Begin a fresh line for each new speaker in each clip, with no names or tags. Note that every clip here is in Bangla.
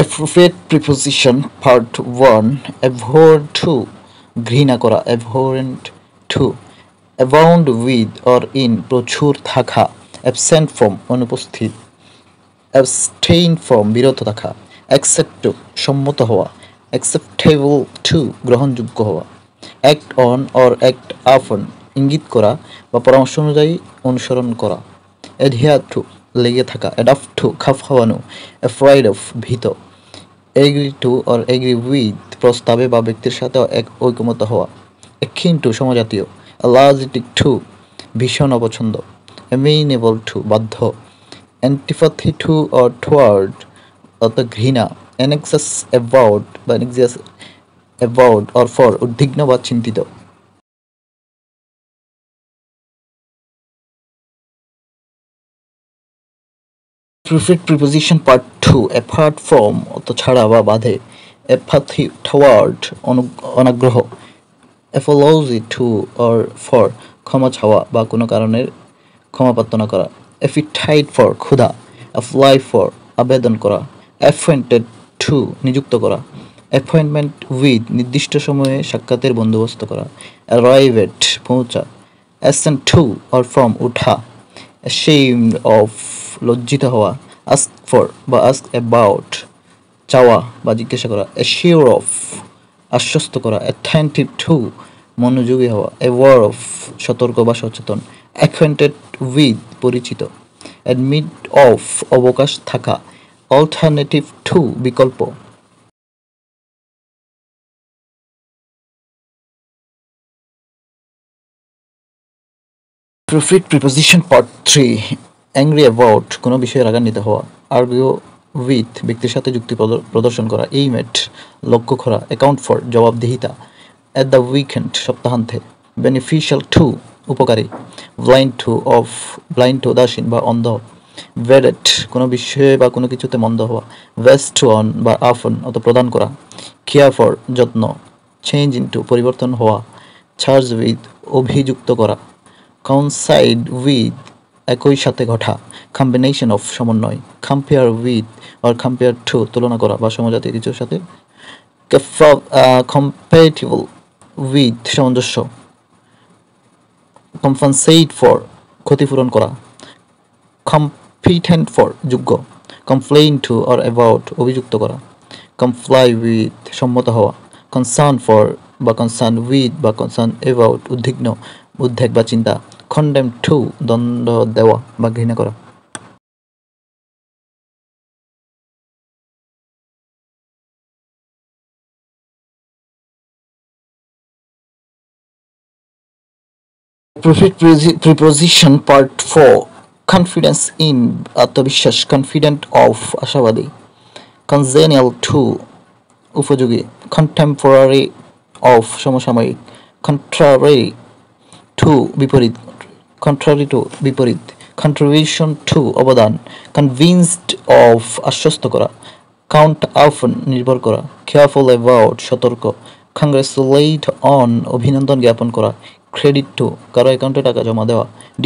Appropriate preposition part 1 abhor to ঘৃণা করা abhorrent to abound with or in প্রচুর থাকা absent from অনুপস্থিত abstain from বিরত থাকা accept to সম্মত হওয়া acceptable to গ্রহণযোগ্য হওয়া act on or act upon ইঙ্গিত করা বা পরামর্শ অনুযায়ী অনুসরণ করা adhere to লেগে থাকা adapt to খাপ খাওয়ানো afraid of ভীত agree to or agree with প্রস্তাবে বা ব্যক্তির সাথে ঐকমত্য হওয়া akin to সমজাতীয় allergic to ভীষণ অপছন্দ amenable to বাধ্য antipathy to or toward অর্থাৎ ঘৃণা anxious about বা anxious about or for উদ্বিগ্ন বা চিন্তিত Preferred preposition part 2 apart from অত ছাড়া বা বাধে apathy toward অনাগ্রহ apology to or for ক্ষমা চাওয়া বা কোনো কারণের ক্ষমা প্রার্থনা করা appetite for ক্ষুধা apply for আবেদন করা appointed to নিযুক্ত করা appointment with নির্দিষ্ট সময়ে সাক্ষাতের বন্দোবস্ত করা arrive at পৌঁছা ascend to or from উঠা ashamed of লজ্জিত হওয়া ask for বা ask about চাওয়া বা জিজ্ঞাসা করা assure of আশ্বস্ত করা attentive to মনোযোগী হওয়া aware of সতর্ক বা সচেতন acquainted with পরিচিত admit of অবকাশ থাকা alternative to বিকল্প Preferred preposition part 3 angry about কোনো বিষয়ে রাগান্বিত হওয়া argue with ব্যক্তির সাথে যুক্তি প্রদর্শন করা aim at লক্ষ্য করা account for জবাবদিহিতা at the weekend সপ্তাহান্তে beneficial to উপকারী blind to উদাসীন বা অন্ধ vedette কোনো বিষয়ে বা কোনো কিছুতে মন্দ হওয়া vest on বা often অত প্রদান করা care for যত্ন change into পরিবর্তন হওয়া charge with অভিযুক্ত করা coincide with একই সাথে ঘটা combination of সমন্বয় compare with or compare to তুলনা করা বা সমজাতীয় কিছুর সাথে compatible with সামঞ্জস্য compensate for ক্ষতিপূরণ করা competent for যোগ্য complain to or about অভিযুক্ত করা comply with সম্মত হওয়া concern for বা concern with বা concern about উদ্বেগ বা চিন্তা condemn to দণ্ড দেওয়া বা ঘৃণা করা Preposition part 4 confidence in আত্মবিশ্বাস confident of আশাবাদী congenial to উপযোগী contemporary of সমসাময়িক contrary to বিপরীত contribution to অবদান convinced of আশ্বস্ত করা count often নির্ভর করা careful about সতর্ক congratulate on অভিনন্দন জ্ঞাপন করা credit to কারো অ্যাকাউন্টে টাকা জমা দেওয়া d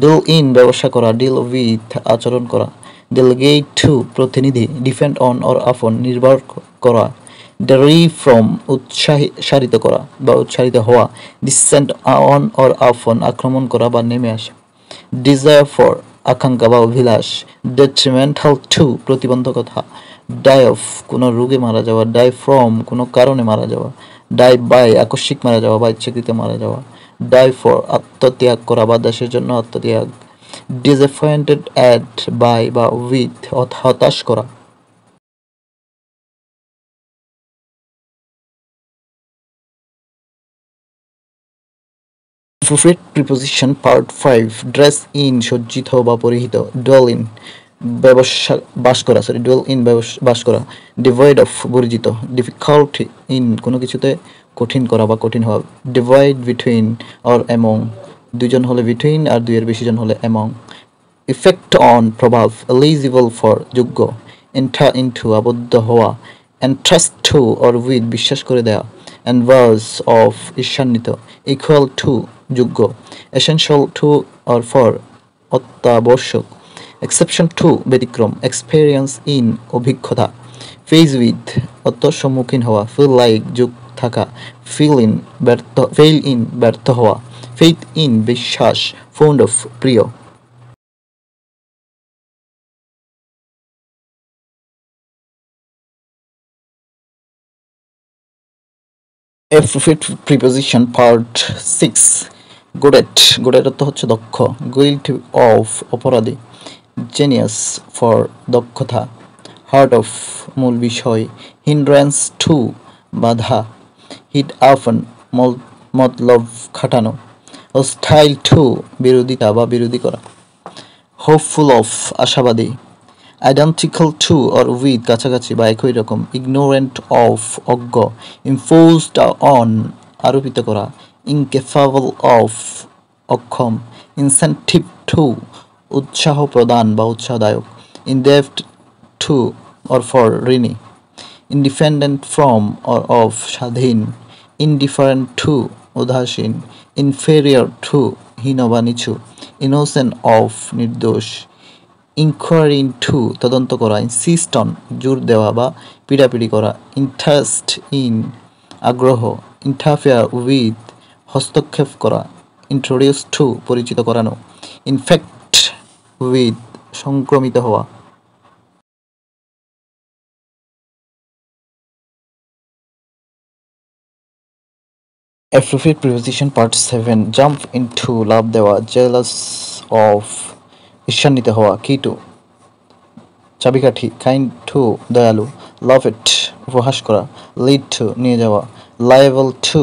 deal in ব্যবসা করা deal with আচরণ করা delegate to প্রতিনিধি depend on or upon নির্ভর করা derive from উৎসাহিত করা বা উৎসাহিত হওয়া descend on or upon আক্রমণ করা বা নেমে আসা desire for আকাঙ্ক্ষা বা অভিলাষ detrimental to প্রতিবন্ধকতা die of কোনো রোগে মারা যাওয়া die from কোনো কারণে মারা যাওয়া die by আকস্মিক মারা যাওয়া বা ইচ্ছাকৃত মারা যাওয়া die for আত্মত্যাগ করা বা দেশের জন্য আত্মত্যাগ disappointed at by বা with হতাশ করা Preferred preposition part 5 dress in সজ্জিত বা পরিহিত dwell in বাস করা devoid of বর্জিত difficulty in কোনো কিছুতে কঠিন করা বা কঠিন হওয়া divide between or among দুইজন হলে between আর দুইয়ের বেশি জন হলে among effect on প্রভাব eligible for যোগ্য enter into আবদ্ধ হওয়া entrust to or with বিশ্বাস করে দেয়া enverse of ঈর্ষান্বিত equal to যোগ্য essential to or for অত্যাবশ্যক exception to ব্যতিক্রম experience in অভিজ্ঞতা ফেস উইথ অত সম্মুখীন হওয়া, ফিল লাইক যোগ থাকা, ফেল ইন ব্যর্থ হওয়া, ফেইথ ইন বিশ্বাস, ফন্ড অফ প্রিয়। Appropriate preposition part 6. Good at. Good at অর্থ হচ্ছে দক্ষ। Guilty of অপরাধী। Genius for দক্ষতা। Heart of মূল বিষয়। Hindrance to বাধা। Hit often মতলব খাটানো। Hostile to বিরোধিতা বা বিরোধী করা। Hopeful of আশাবাদী। Identical to or with কাছাকাছি বা একই রকম। Ignorant of অজ্ঞ। Imposed on আরোপিত করা। Incapable of অক্ষম। Incentive to উৎসাহ প্রদান বা উৎসাহদায়ক। Indebted to or for ঋণী। Independent from or of স্বাধীন। Indifferent to উদাসীন। Inferior to হীন বা নিচু। Innocent of নির্দোষ। ইনকোয়ারি ইনটু তদন্ত করা। ইনসিস্ট অন জোর দেওয়া বা পিড়াপিড়ি করা। ইন্টারেস্ট ইন আগ্রহ। ইন্টারফেয়ার উইথ হস্তক্ষেপ করা। ইন্ট্রোডিউস টু পরিচিত করানো। ইনফেক্ট উইথ সংক্রমিত হওয়া। Appropriate preposition part 7. Jump into লাভ দেওয়া। Jealous of ঈর্ষান্বিত হওয়া। Key to চাবিকাঠি। কাইন্ড টু দয়ালু। লাভ ইট উপহাস করা। লিড টু নিয়ে যাওয়া। লাইবল টু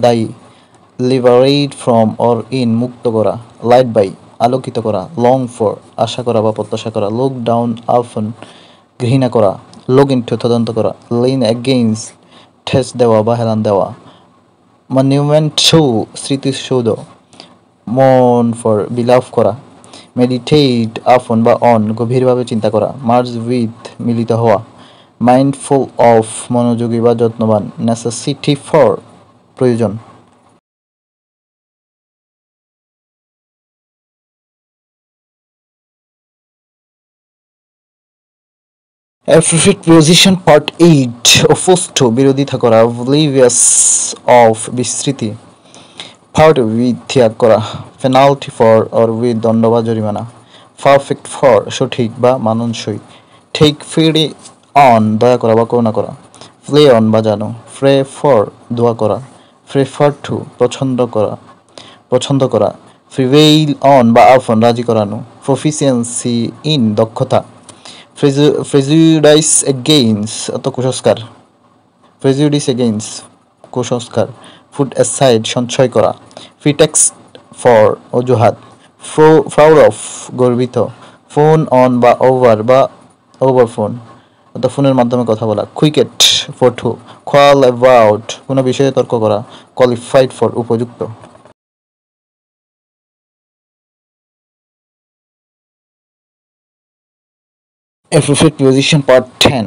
দায়ী। লিবারেট ফ্রম অর ইন মুক্ত করা। লাইট বাই আলোকিত করা। লং ফর আশা করা বা প্রত্যাশা করা। লুক ডাউন আফন ঘৃণা করা। লুক ইনটু তদন্ত করা। লিন এগেইনস্ট ঠেস দেওয়া বা হেলান দেওয়া। মনিউমেন্ট টু স্মৃতিসৌধ। মন ফর বিলাভ করা। মেডিটেট আপন বা অন গভীরভাবে চিন্তা করা। মার্জ উইথ মিলিত হওয়া। মাইন্ডফুল অফ মনোযোগী বা যত্নবান। নেসেসিটি ফর প্রয়োজন। Appropriate preposition part 8. Opposed to বিরোধিতা করা। Oblivious of বিস্মৃতি। Part with ত্যাগ করা। Penalty for or with দণ্ড বা জরিমানা। Perfect for সঠিক বা মানানসই। Take pity on দয়া করা বা করুণা করা। Play on বাজানো। Pray for দোয়া করা। Prefer to পছন্দ করা। Prevail on বা upon রাজি করানো। Proficiency in দক্ষতা। Prejudice against অত কুসংস্কার। Prejudice against কুসংস্কার। Put aside সঞ্চয় করা। Pretext for অজুহাত। Proud of গর্বিত। Phone on বা over phone অর্থাৎ ফোনের মাধ্যমে কথা বলা। Cricket for to quarrel about কোনো বিষয়ে তর্ক করা। Qualified for উপযুক্ত। Appropriate preposition part 10.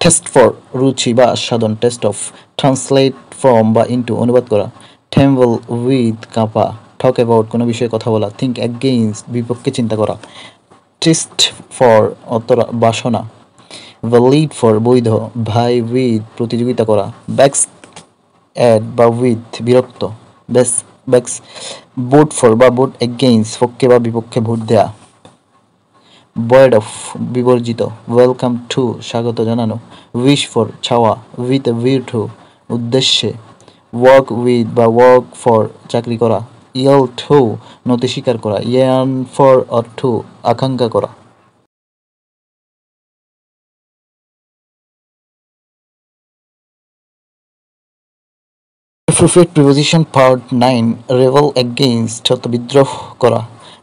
Test for রুচি বা আস্বাদন। Test of translate from বা into অনুবাদ করা। Tremble with Kanpa. Talk about কোনো বিষয়ে কথা বলা। Think against বিপক্ষে চিন্তা করা। Test for বাসনা। Valid for বৈধ। Vie with প্রতিযোগিতা করা। Backs at বা with বিরক্ত। Backs vote for বা vote against পক্ষে বা বিপক্ষে ভোট দেয়া। Void of বিবর্জিত। ওয়েলকাম টু স্বাগত জানানো। উইশ ফর চাওয়া। উইথ এ ভিউ টু উদ্দেশ্যে। ওয়ার্ক উইথ বা ওয়ার্ক ফর চাকরি করা। ইয়েল টু নতি স্বীকার করা। ইয়ার্ন ফর অর টু আকাঙ্ক্ষা করা। Appropriate preposition part 9. Rebel against অর্থ বিদ্রোহ করা।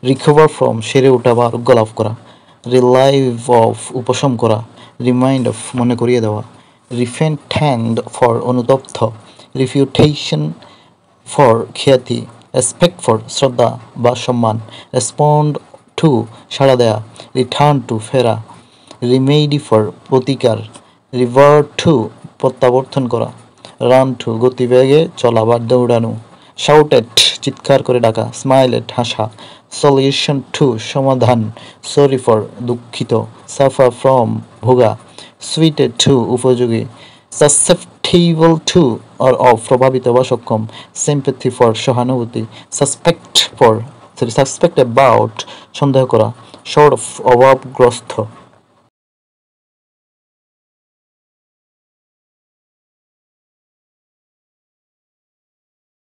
Recover from সেরে ওঠা বা আরোগ্য লাভ করা। Relieve of উপশম করা। Remind of মনে করিয়ে দেওয়া। Repentant for অনুতপ্ত। Refutation for খ্যাতি। Respect for শ্রদ্ধা বা সম্মান। Respond to সাড়া দেয়া। Return to ফেরা। Remedy for প্রতিকার। Revert to প্রত্যাবর্তন করা। রান টু গতিবেগে চলা বা দৌড়ানো। শাউটেড চিৎকার করে ডাকা। স্মাইলেড হাসা। সলিউশন টু সমাধান। সরি ফর দুঃখিত। সাফার ফ্রম ভোগা। সুইটেড টু উপযোগী, সাসেপ্টিবল টু অফ প্রভাবিত বা সক্ষম, সিম্প্যাথি ফর সহানুভূতি, সাসপেক্ট অ্যাবাউট সন্দেহ করা, শর্ট অফ অভাবগ্রস্ত।